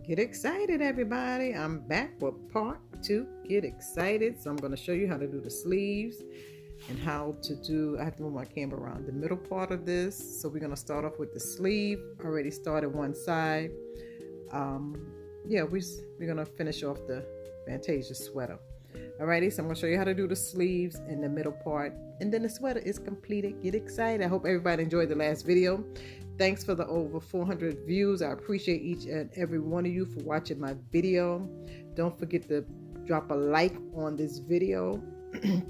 Get excited, everybody. I'm back with part 2. Get excited. So I'm going to show you how to do the sleeves and how to do, I have to move my camera around, the middle part of this. So we're going to start off with the sleeve. Already started one side. Yeah, we're going to finish off the Fantasia sweater. Alrighty, so I'm going to show you how to do the sleeves and the middle part. And then the sweater is completed. Get excited. I hope everybody enjoyed the last video. Thanks for the over 400 views. I appreciate each and every one of you for watching my video. Don't forget to drop a like on this video,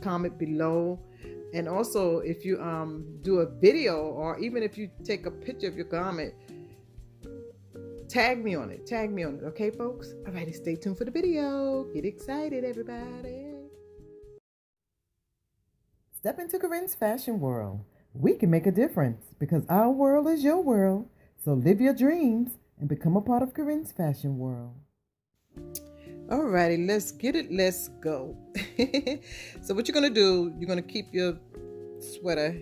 comment below. And also, if you do a video, or even if you take a picture of your garment, tag me on it, okay folks? Alrighty, stay tuned for the video. Get excited, everybody. Step into Corinne's fashion world. We can make a difference because our world is your world. So live your dreams and become a part of Corinne's fashion world. Alrighty, let's get it. Let's go. So what you're going to do, you're going to keep your sweater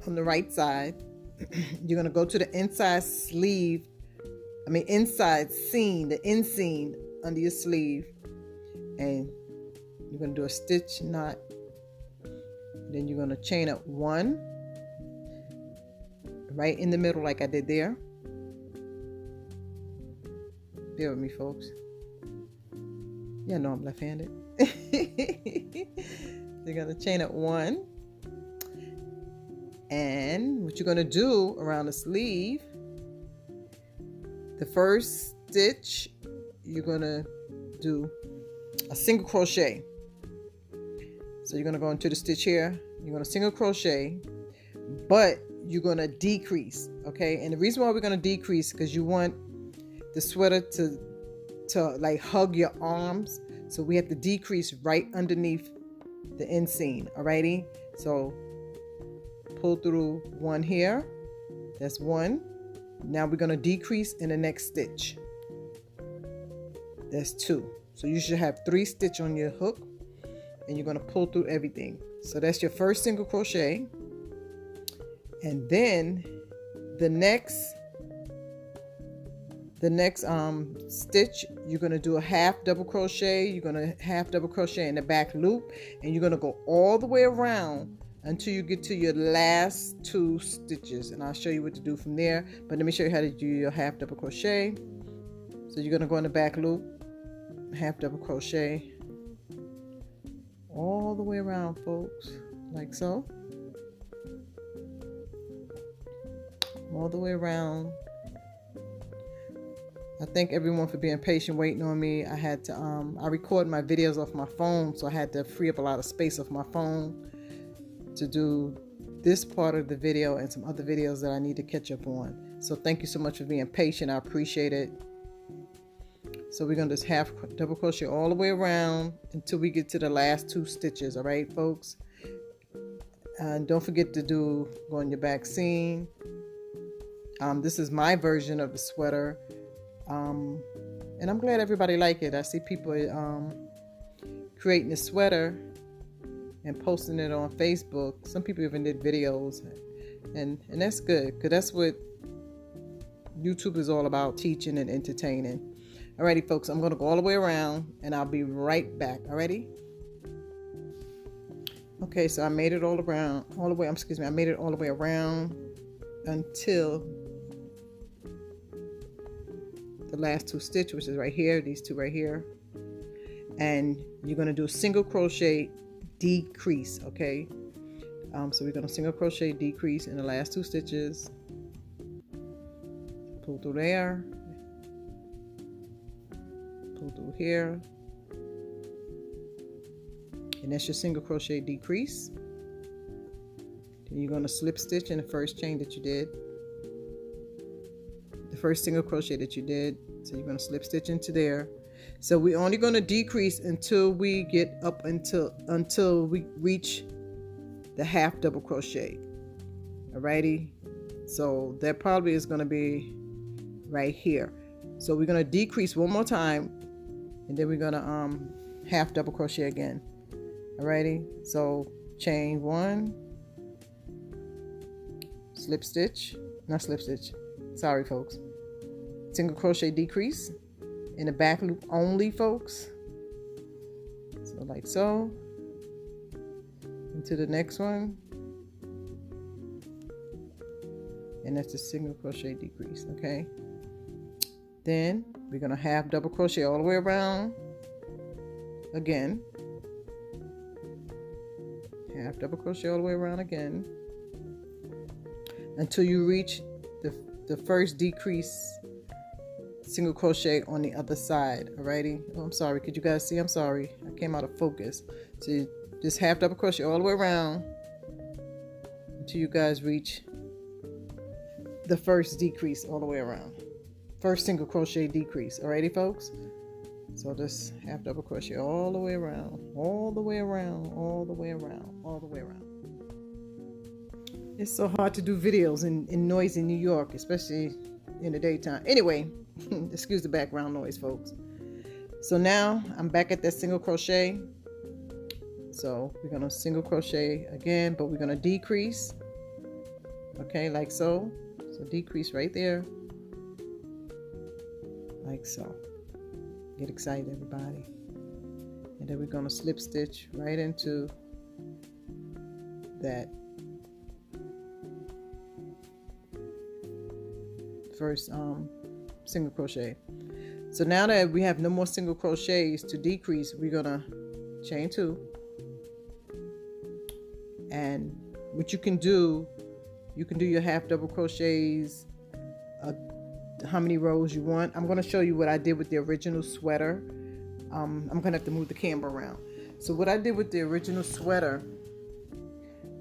on the right side. You're going to go to the inside sleeve. Inside seam, the inseam under your sleeve. And you're going to do a stitch knot. Then you're going to chain up one right in the middle like I did there. Bear with me, folks. Yeah, no, I'm left-handed. You're going to chain up one. And what you're going to do around the sleeve, the first stitch, you're going to do a single crochet. So you're going to go into the stitch here. You're going to single crochet, but you're going to decrease, okay? And the reason why we're going to decrease because you want the sweater to like hug your arms. So we have to decrease right underneath the inseam, alrighty? So pull through one here. That's one. Now we're going to decrease in the next stitch. That's two. So you should have 3 stitches on your hook, and you're going to pull through everything. So that's your first single crochet. And then the next stitch, you're going to do a half double crochet. You're going to half double crochet in the back loop, and you're going to go all the way around until you get to your last 2 stitches, and I'll show you what to do from there. But let me show you how to do your half double crochet. So you're going to go in the back loop, half double crochet all the way around, folks, like so. All the way around. I thank everyone for being patient waiting on me. I had to I record my videos off my phone, so I had to free up a lot of space off my phone to do this part of the video and some other videos that I need to catch up on. So thank you so much for being patient. I appreciate it. So we're going to just half double crochet all the way around until we get to the last 2 stitches. All right, folks? And don't forget to go in your back seam. This is my version of the sweater. And I'm glad everybody liked it. I see people creating a sweater and posting it on Facebook. Some people even did videos, and that's good, because that's what YouTube is all about, teaching and entertaining. Alrighty, folks, I'm going to go all the way around, and I'll be right back. Alrighty? Okay, so I made it all around, I made it all the way around until the last 2 stitches, which is right here, these 2 right here. And you're going to do a single crochet decrease, okay? So we're going to single crochet decrease in the last 2 stitches. Pull through there. Pull through here. And that's your single crochet decrease. Then you're going to slip stitch in the first chain that you did. The first single crochet that you did. So you're going to slip stitch into there. So we're only going to decrease until we get up until we reach the half double crochet. Alrighty, so that probably is going to be right here. So we're going to decrease one more time, and then we're going to half double crochet again. Alrighty, so chain 1, slip stitch, not slip stitch, sorry folks, single crochet decrease, in the back loop only, folks. So like so, into the next one, and that's a single crochet decrease. Okay, then we're gonna half double crochet all the way around again, half double crochet all the way around again until you reach the first decrease single crochet on the other side. Alrighty. Oh, I'm sorry, could you guys see? I'm sorry, I came out of focus. So you just half double crochet all the way around until you guys reach the first decrease all the way around, first single crochet decrease. Alrighty, folks. So just half double crochet all the way around, all the way around, all the way around, all the way around. It's so hard to do videos in noisy New York, especially in the daytime. Anyway, excuse the background noise, folks. So now I'm back at that single crochet. So we're gonna single crochet again, but we're gonna decrease. Okay, like so. So decrease right there, like so. Get excited, everybody. And then we're gonna slip stitch right into that first single crochet. So now that we have no more single crochets to decrease, we're gonna chain 2, and what you can do your half double crochets how many rows you want. I'm going to show you what I did with the original sweater. I'm going to have to move the camera around. So what I did with the original sweater,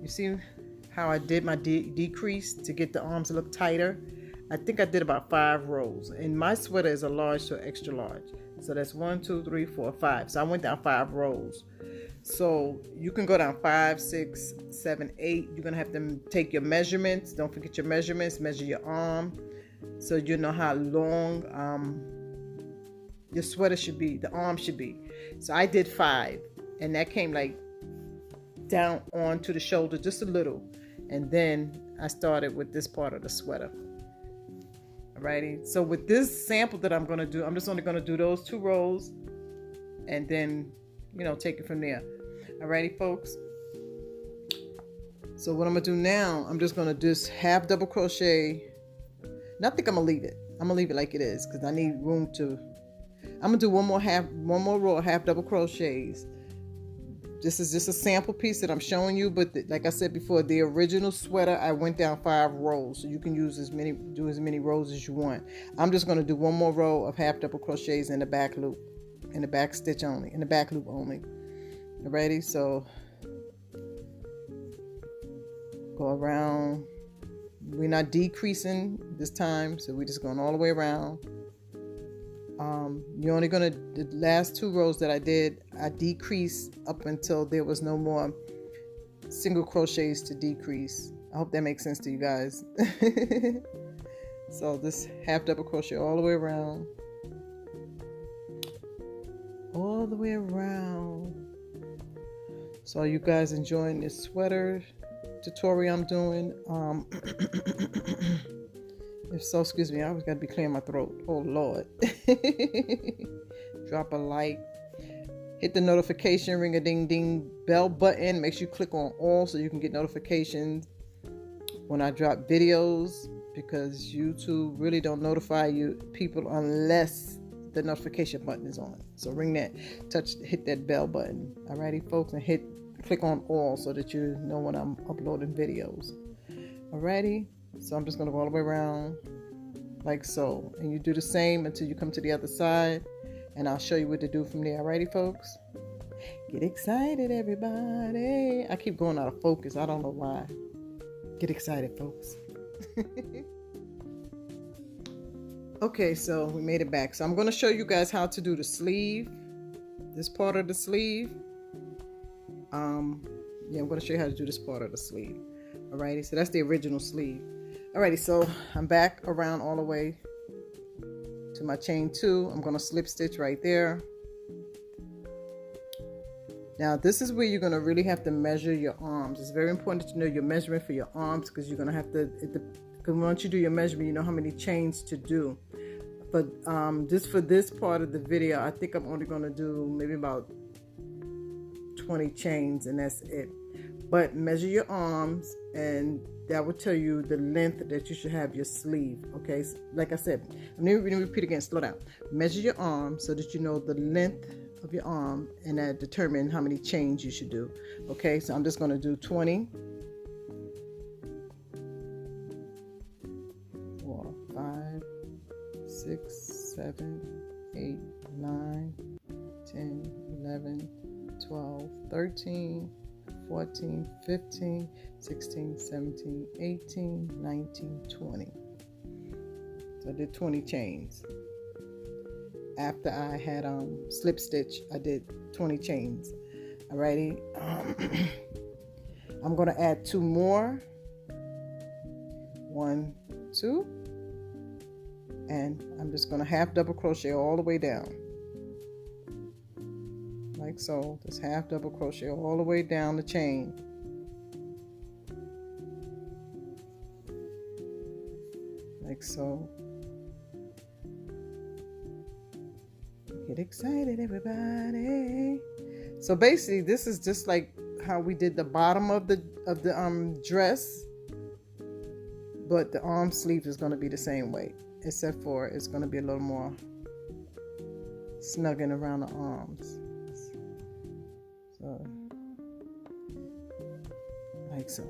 you see how I did my decrease to get the arms to look tighter? I think I did about 5 rows, and my sweater is a large to extra large, so that's 1, 2, 3, 4, 5. So I went down 5 rows. So you can go down 5, 6, 7, 8. You're gonna have to take your measurements. Don't forget your measurements. Measure your arm so you know how long your sweater should be, the arm should be. So I did 5, and that came like down onto the shoulder just a little, and then I started with this part of the sweater. Alrighty, so with this sample that I'm going to do, I'm just only going to do those 2 rows and then, take it from there. Alrighty, folks. So what I'm going to do now, I'm just going to just half double crochet. And I think I'm going to leave it. I'm going to leave it like it is because I need room to, I'm going to do one more row of half double crochets. This is just a sample piece that I'm showing you, but like I said before, the original sweater, I went down 5 rows, so you can use do as many rows as you want. I'm just going to do one more row of half double crochets in the back loop, in the back stitch only, in the back loop only. Ready? So go around. We're not decreasing this time, so we're just going all the way around. You're only gonna, the last 2 rows that I did, I decreased up until there was no more single crochets to decrease. I hope that makes sense to you guys. So this half double crochet all the way around, all the way around. So are you guys enjoying this sweater tutorial I'm doing? If so, excuse me, I always got to be clearing my throat. Oh, Lord. Drop a like. Hit the notification ring-a-ding-ding bell button. Make sure you click on all so you can get notifications when I drop videos, because YouTube really don't notify you people unless the notification button is on. So hit that bell button. Alrighty, folks, and click on all so that you know when I'm uploading videos. Alrighty. So I'm just going to go all the way around like so. And you do the same until you come to the other side. And I'll show you what to do from there. Alrighty, folks? Get excited, everybody. I keep going out of focus. I don't know why. Get excited, folks. Okay, so we made it back. So I'm going to show you guys how to do the sleeve. This part of the sleeve. I'm going to show you how to do this part of the sleeve. Alrighty, so that's the original sleeve. Alrighty, so I'm back around all the way to my chain 2. I'm going to slip stitch right there. Now this is where you're going to really have to measure your arms. It's very important to know your measurement for your arms, because you're going to have to, because once you do your measurement, you know how many chains to do But just for this part of the video, I think I'm only going to do maybe about 20 chains, and that's it. But measure your arms, and that will tell you the length that you should have your sleeve. Okay, so like I said, I'm going to repeat again. Slow down. Measure your arm so that you know the length of your arm, and that determine how many chains you should do. Okay, so I'm just going to do 20. 4, 5, 6, 7, 8, 9, 10, 11, 12, 13, 14, 15, 16, 17, 18, 19, 20. So I did 20 chains. After I had slip stitch, I did 20 chains. Alrighty. I'm going to add 2 more. 1, 2. And I'm just going to half double crochet all the way down. Like so. Just half double crochet all the way down the chain. Like so. Get excited, everybody. So basically this is just like how we did the bottom of the dress, but the arm sleeve is going to be the same way, except for it's going to be a little more snugging around the arms. So like so.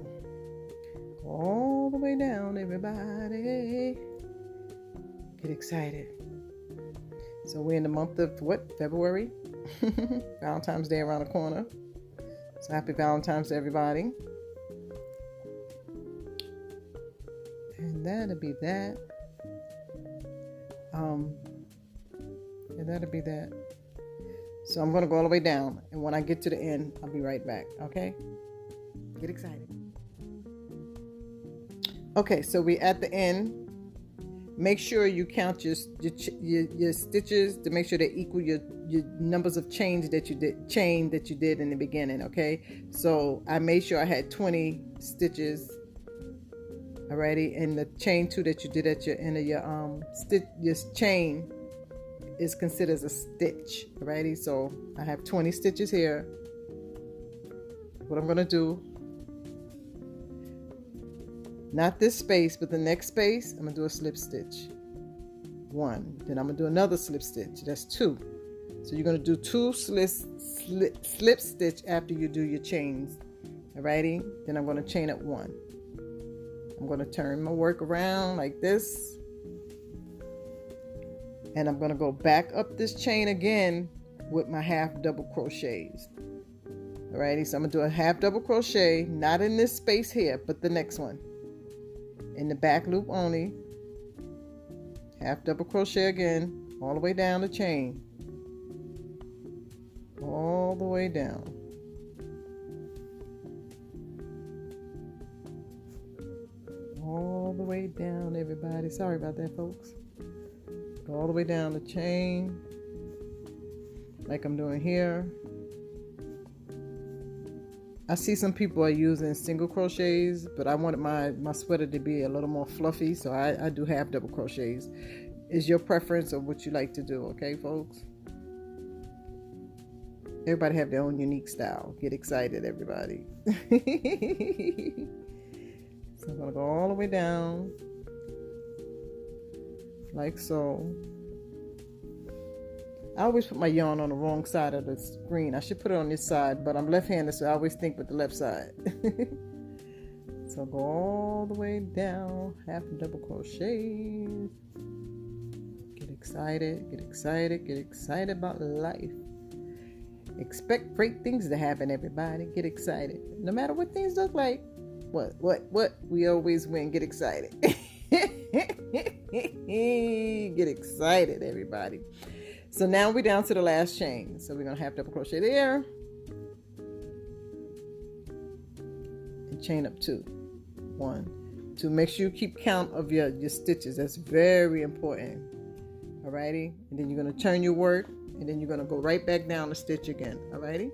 All the way down, everybody. Get excited. So we're in the month of what? February? Valentine's Day around the corner. So happy Valentine's to everybody. And that'll be that. And that'll be that. So I'm going to go all the way down. And when I get to the end, I'll be right back. Okay? Get excited. Okay, so we're at the end. Make sure you count your stitches to make sure they equal your numbers of chains that you did in the beginning. Okay, so I made sure I had 20 stitches already, and the chain 2 that you did at your end of your chain is considered as a stitch. Alrighty, so I have 20 stitches here. What I'm gonna do, not this space, but the next space, I'm going to do a slip stitch. 1. Then I'm going to do another slip stitch. That's 2. So you're going to do 2 slip stitch after you do your chains. Alrighty? Then I'm going to chain up 1. I'm going to turn my work around like this. And I'm going to go back up this chain again with my half double crochets. Alrighty? So I'm going to do a half double crochet, not in this space here, but the next one. In the back loop only, half double crochet again, all the way down the chain, all the way down, all the way down, everybody. Sorry about that, folks. Go all the way down the chain, like I'm doing here. I see some people are using single crochets, but I wanted my sweater to be a little more fluffy, so I do half double crochets. It's your preference of what you like to do, okay, folks? Everybody have their own unique style. Get excited, everybody. So I'm going to go all the way down, like so. I always put my yarn on the wrong side of the screen. I should put it on this side, but I'm left-handed, so I always think with the left side. So go all the way down, half a double crochet. Get excited, get excited, get excited about life. Expect great things to happen, everybody. Get excited. No matter what things look like. What? We always win. Get excited. Get excited, everybody. So now we're down to the last chain. So we're going to half double crochet there. And chain up 2. 1, 2. Make sure you keep count of your stitches. That's very important. Alrighty. And then you're going to turn your work. And then you're going to go right back down the stitch again. Alrighty.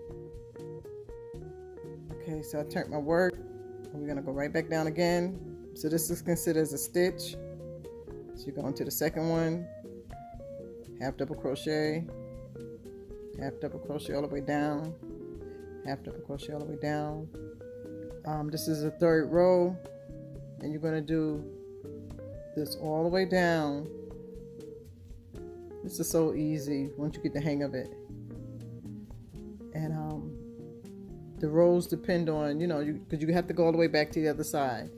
Okay, so I turned my work. And we're going to go right back down again. So this is considered as a stitch. So you go into the second one. half double crochet, half double crochet all the way down, half double crochet all the way down. This is the third row, and you're going to do this all the way down. This is so easy once you get the hang of it. And the rows depend on, you know, because you have to go all the way back to the other side.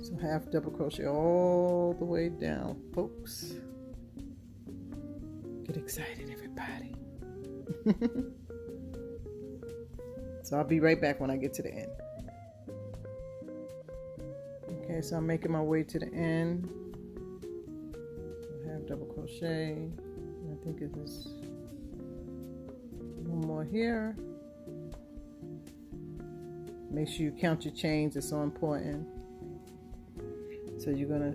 So half double crochet all the way down, folks. Get excited, everybody. So I'll be right back when I get to the end. Okay, so I'm making my way to the end. Half double crochet. I think it is one more here. Make sure you count your chains, it's so important. So you're gonna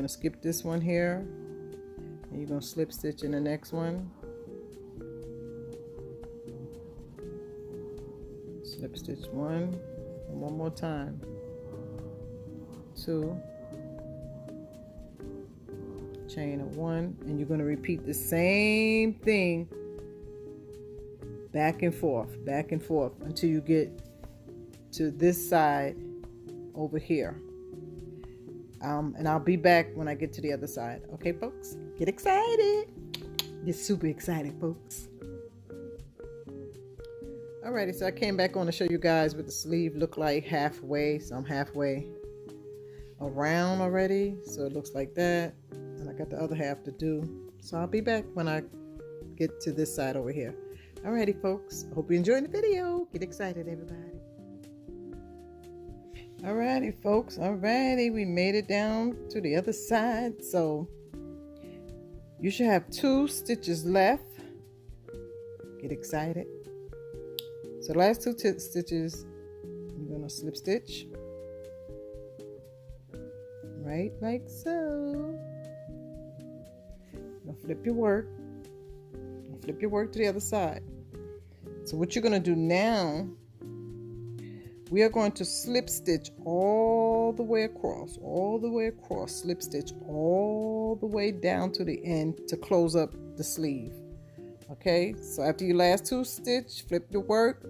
skip this one here, and you're gonna slip stitch in the next one. Slip stitch one, and one more time. Two, chain of one, and you're gonna repeat the same thing back and forth until you get to this side over here. And I'll be back when I get to the other side. Okay, folks? Get excited. Get super excited, folks. Alrighty, so I came back on to show you guys what the sleeve looked like halfway. So I'm halfway around already. So it looks like that. And I got the other half to do. So I'll be back when I get to this side over here. Alrighty, folks. Hope you enjoyed the video. Get excited, everybody. Alrighty, folks. Alrighty, we made it down to the other side. So you should have 2 stitches left. Get excited. So the last 2 stitches, you're gonna slip stitch right like so. You're gonna flip your work. Flip your work to the other side. So what you're gonna do now, we are going to slip stitch all the way across, slip stitch all the way down to the end to close up the sleeve. Okay, so after your last 2 stitch, flip your work,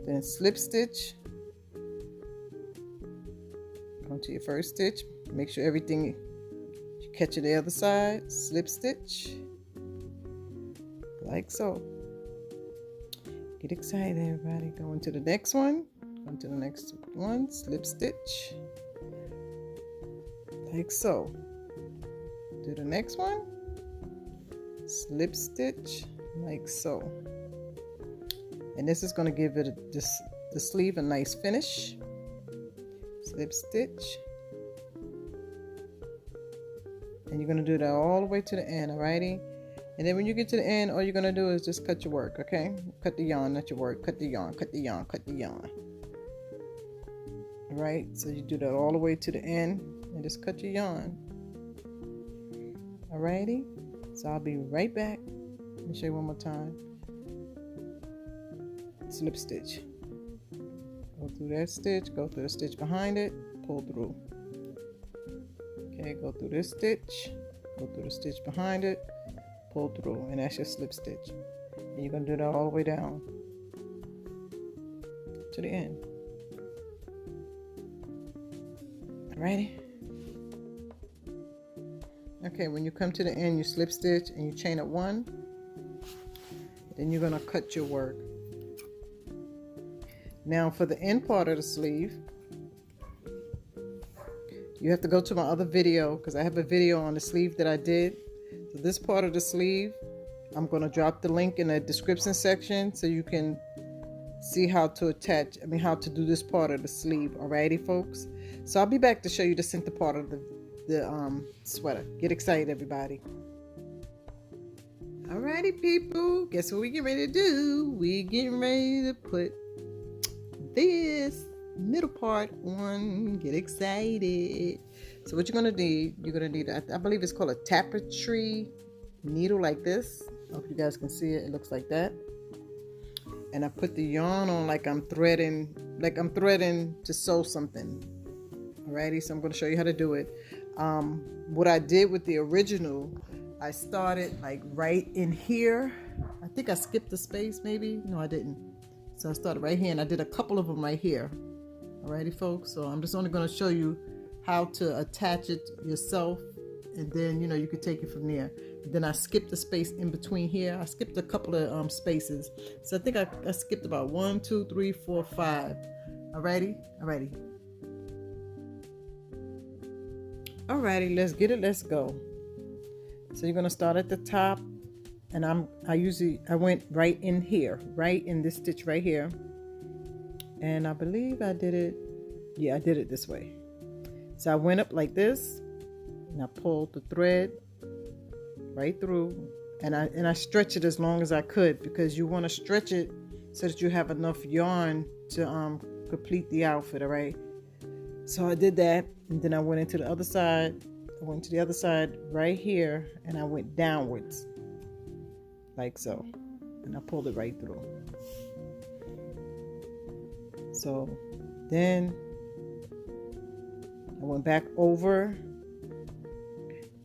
then slip stitch, go to your first stitch, make sure everything, you catch it the other side, slip stitch, like so. Get excited, everybody. Go into the next one, go into the next one, slip stitch, like so. Do the next one, slip stitch, like so. And this is going to give it the sleeve a nice finish. Slip stitch, and you're going to do that all the way to the end. Alrighty, and then when you get to the end, all you're going to do is just cut your work. Okay, cut the yarn, not your work. Cut the yarn, cut the yarn, cut the yarn. Alright, so you do that all the way to the end and just cut your yarn. Alrighty, so I'll be right back. Let me show you one more time. Slip stitch, go through that stitch, go through the stitch behind it, pull through. Okay, go through this stitch, go through the stitch behind it, pull through, and that's your slip stitch. And you're going to do that all the way down to the end. Alrighty. Okay, when you come to the end, you slip stitch and you chain up 1. Then you're going to cut your work. Now for the end part of the sleeve, you have to go to my other video because I have a video on the sleeve that I did. So this part of the sleeve, I'm going to drop the link in the description section so you can see how to attach, how to do this part of the sleeve. Alrighty, folks. So I'll be back to show you the center part of the sweater. Get excited, everybody. Alrighty, people. Guess what we get ready to do? We getting ready to put this middle part on. Get excited. So what you're gonna need, I believe it's called a tapestry needle like this. I hope you guys can see it. It looks like that. And I put the yarn on like I'm threading to sew something. Alrighty, so I'm going to show you how to do it. What I did with the original, I started like right in here. I think I skipped a space maybe. No, I didn't. So I started right here and I did a couple of them right here. Alrighty folks, so I'm just only going to show you how to attach it yourself, and then you could take it from there. And then I skipped the space in between here. I skipped a couple of spaces. So I think I skipped about 1, 2, 3, 4, 5. Alrighty. Alrighty, let's get it, let's go. So you're gonna start at the top, and I went right in here, right in this stitch right here. And I believe I did it, yeah, I did it this way. So I went up like this, and I pulled the thread right through, and I stretched it as long as I could, because you want to stretch it so that you have enough yarn to complete the outfit. All right, so I did that, and then I went into the other side. I went to the other side right here, and I went downwards like so, and I pulled it right through. So then I went back over,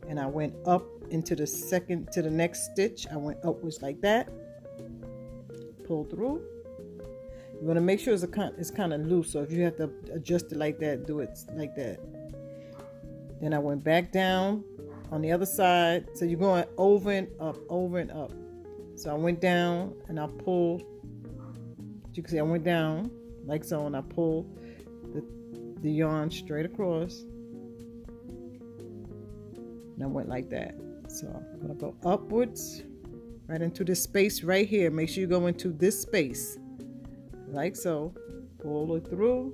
and I went up into the next stitch. I went upwards like that, pull through. You want to make sure it's kind of loose, so if you have to adjust it like that, do it like that. Then I went back down on the other side, so you're going over and up. So I went down and I pulled, as you can see, I went down like so, and I pulled the yarn straight across, and I went like that. So I'm gonna go upwards right into this space right here. Make sure you go into this space like so, pull it through,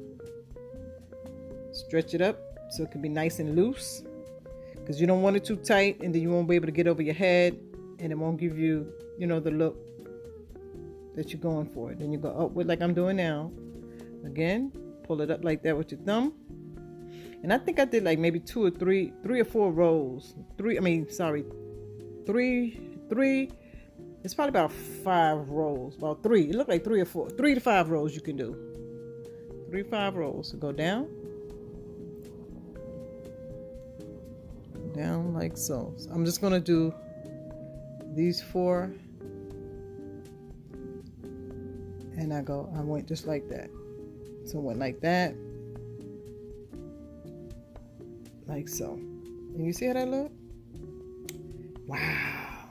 stretch it up so it can be nice and loose, because you don't want it too tight, and then you won't be able to get over your head, and it won't give you the look that you're going for. Then you go upward like I'm doing now. Again, pull it up like that with your thumb. And I think I did like maybe 2 or 3 or 4 rows. Three, it's probably about 5 rows. About 3. It looked like 3 or 4. 3 to 5 rows you can do. 3 to 5 rows. So go down. Down like so. So I'm just going to do these 4. And I went just like that. So I went like that. Like so. And you see how that look? Wow.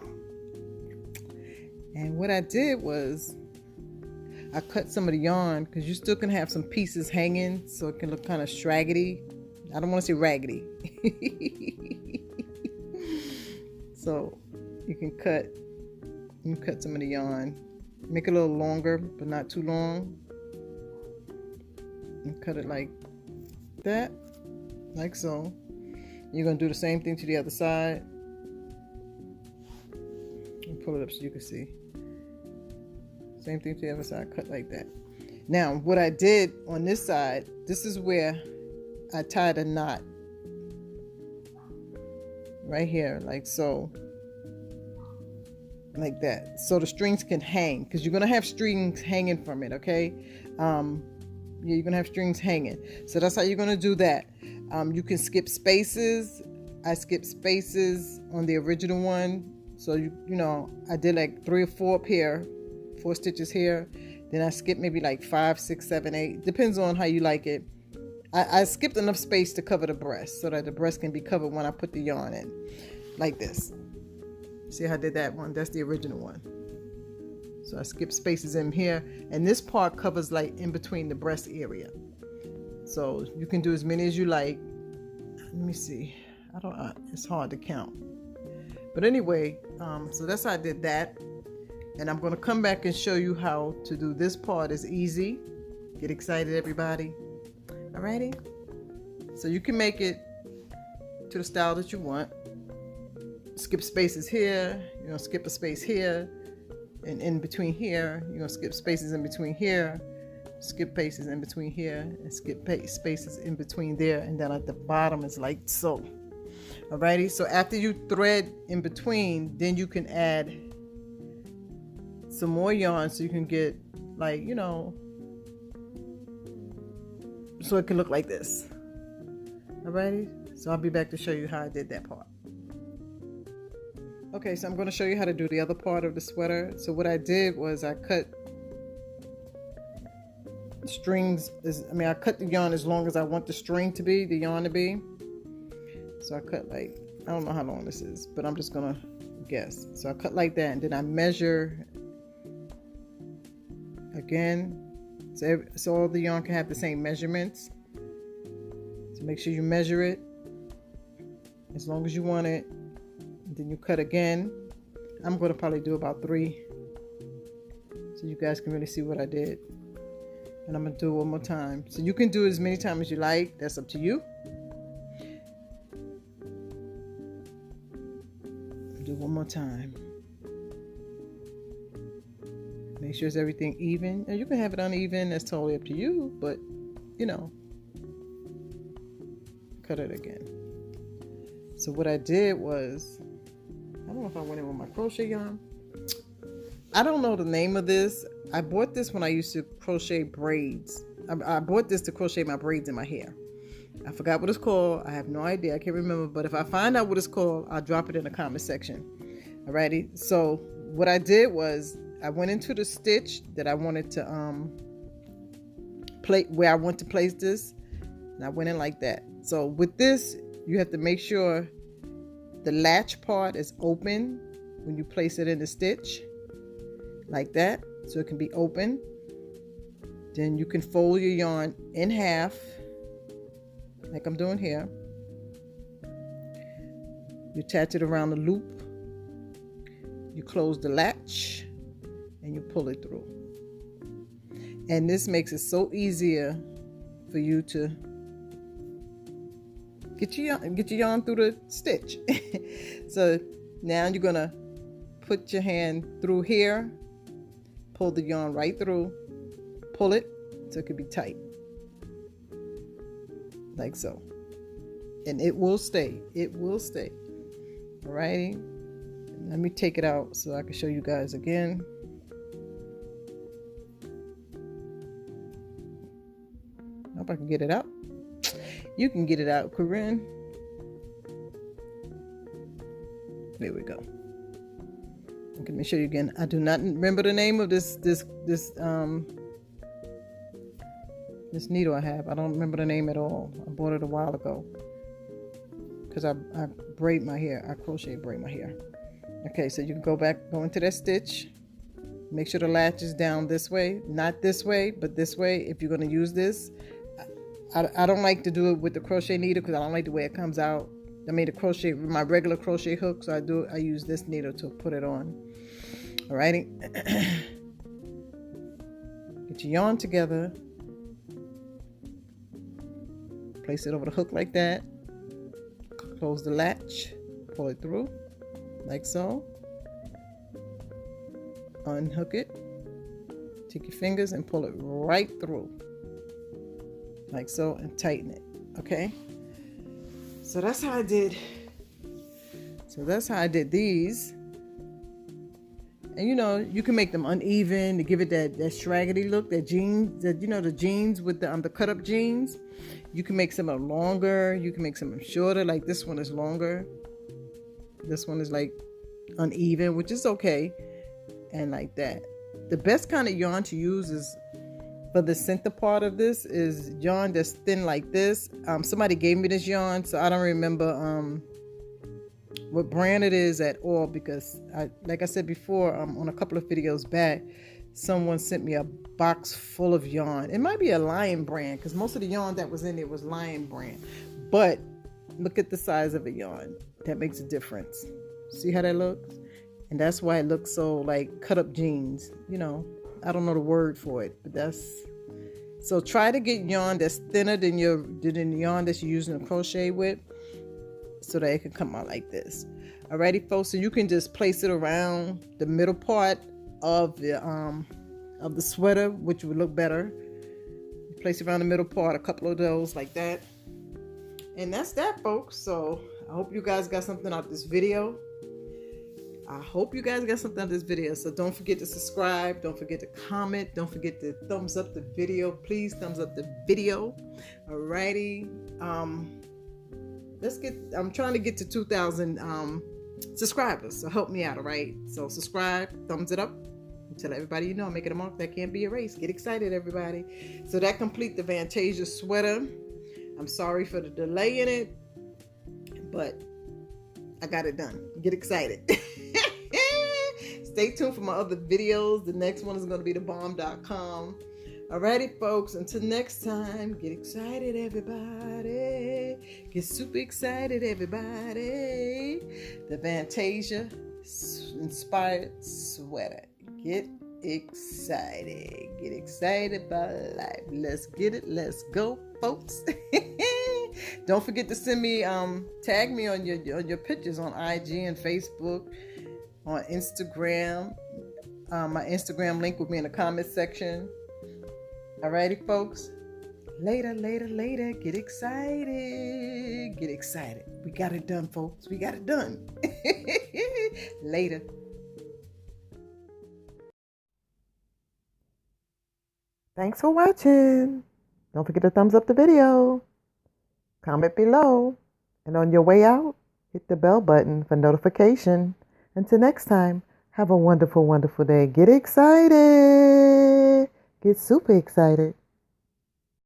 And what I did was I cut some of the yarn, because you still can have some pieces hanging, so it can look kind of straggedy. I don't want to say raggedy. So you can cut some of the yarn. Make it a little longer, but not too long. And cut it like that, like so. You're going to do the same thing to the other side. And pull it up so you can see. Same thing to the other side, cut like that. Now, what I did on this side, this is where I tied a knot. Right here, like so. Like that. So the strings can hang, because you're going to have strings hanging from it, okay? Yeah, you're going to have strings hanging. So that's how you're going to do that. You can skip spaces. I skipped spaces on the original one. So, I did like 3 or 4 up here, 4 stitches here. Then I skipped maybe like 5, 6, 7, 8. Depends on how you like it. I skipped enough space to cover the breast, so that the breast can be covered when I put the yarn in. Like this. See how I did that one? That's the original one. So I skipped spaces in here. And this part covers like in between the breast area. So you can do as many as you like. Let me see. It's hard to count. But anyway, so that's how I did that. And I'm going to come back and show you how to do this part. It's easy. Get excited, everybody. Alrighty? So you can make it to the style that you want. Skip spaces here. You're going to skip a space here. And in between here, you're going to skip spaces in between here. Skip spaces in between here. And skip spaces in between there. And then at the bottom is like so. Alrighty? So after you thread in between, then you can add some more yarn so you can get like, so it can look like this. Alrighty? So I'll be back to show you how I did that part. Okay, so I'm going to show you how to do the other part of the sweater. So what I did was I cut strings, I cut the yarn as long as I want the string to be, the yarn to be. So I cut like, I don't know how long this is, but I'm just going to guess. So I cut like that, and then I measure again. So all the yarn can have the same measurements. So make sure you measure it as long as you want it. And then you cut again. I'm going to probably do about 3 so you guys can really see what I did. And I'm going to do it one more time. So you can do it as many times as you like. That's up to you. Do one more time. Make sure it's everything even. And you can have it uneven. That's totally up to you. But, you know, cut it again. So what I did was, I don't know if I went in with my crochet yarn. I don't know the name of this. I bought this when I used to crochet braids. I bought this to crochet my braids in my hair. I forgot what it's called. I have no idea. I can't remember. But if I find out what it's called, I'll drop it in the comment section. Alrighty. So what I did was I went into the stitch that I wanted to where I want to place this, and I went in like that. So with this, you have to make sure the latch part is open when you place it in the stitch, like that, so it can be open. Then you can fold your yarn in half, like I'm doing here. You attach it around the loop, you close the latch, and you pull it through. And this makes it so easier for you to get your yarn through the stitch. So now you're gonna put your hand through here, pull the yarn right through, pull it so it can be tight, like so, and it will stay. It will stay. Alrighty, let me take it out so I can show you guys again. Hope I can get it out. You can get it out, Corinne. There we go. Let me show you again. I do not remember the name of this needle I have. I don't remember the name at all. I bought it a while ago because I braid my hair. I crochet braid my hair. Okay, so you can go into that stitch. Make sure the latch is down this way, not this way, but this way if you're going to use this. I don't like to do it with the crochet needle because I don't like the way it comes out. I made a crochet with my regular crochet hook, so I use this needle to put it on. Alrighty. Get your yarn together. Place it over the hook like that. Close the latch. Pull it through, like so. Unhook it. Take your fingers and pull it right through, like so, and tighten it. Okay. So that's how I did. So that's how I did these. And you know, you can make them uneven to give it that straggly look, that jeans, that, you know, the jeans with the cut up jeans. You can make some of them longer. You can make some of them shorter. Like this one is longer. This one is like uneven, which is okay. And like that. The best kind of yarn to use is for the center part of this is yarn that's thin like this. Somebody gave me this yarn, so I don't remember what brand it is at all, because like I said before, on a couple of videos back, someone sent me a box full of yarn. It might be a Lion brand, because most of the yarn that was in it was Lion brand. But look at the size of a yarn. That makes a difference. See how that looks? And that's why it looks so like cut up jeans. You know, I don't know the word for it, but that's... So try to get yarn that's thinner than the yarn that you're using to crochet with, so that it can come out like this. Alrighty, folks. So you can just place it around the middle part of the sweater, which would look better. Place it around the middle part, a couple of those like that. And that's that, folks. So I hope you guys got something out of this video. So don't forget to subscribe. Don't forget to comment. Don't forget to thumbs up the video. Please thumbs up the video. Alrighty. I'm trying to get to 2,000 subscribers. So help me out, all right? So subscribe, thumbs it up. Tell everybody you know, make it a mark that can't be erased. Get excited, everybody. So that complete the Fantasia sweater. I'm sorry for the delay in it, but I got it done. Get excited. Stay tuned for my other videos. The next one is going to be thebomb.com. Alrighty, folks. Until next time, get excited, everybody. Get super excited, everybody. The Fantasia inspired sweater. Get excited. Get excited about life. Let's get it. Let's go, folks. Don't forget to send me, tag me on your pictures on IG and Facebook, on Instagram. My Instagram link will be in the comment section. Alrighty, folks. Later. Get excited. Get excited. We got it done, folks. We got it done. Later. Thanks for watching. Don't forget to thumbs up the video. Comment below. And on your way out, hit the bell button for notification. Until next time, have a wonderful, wonderful day. Get excited. Get super excited.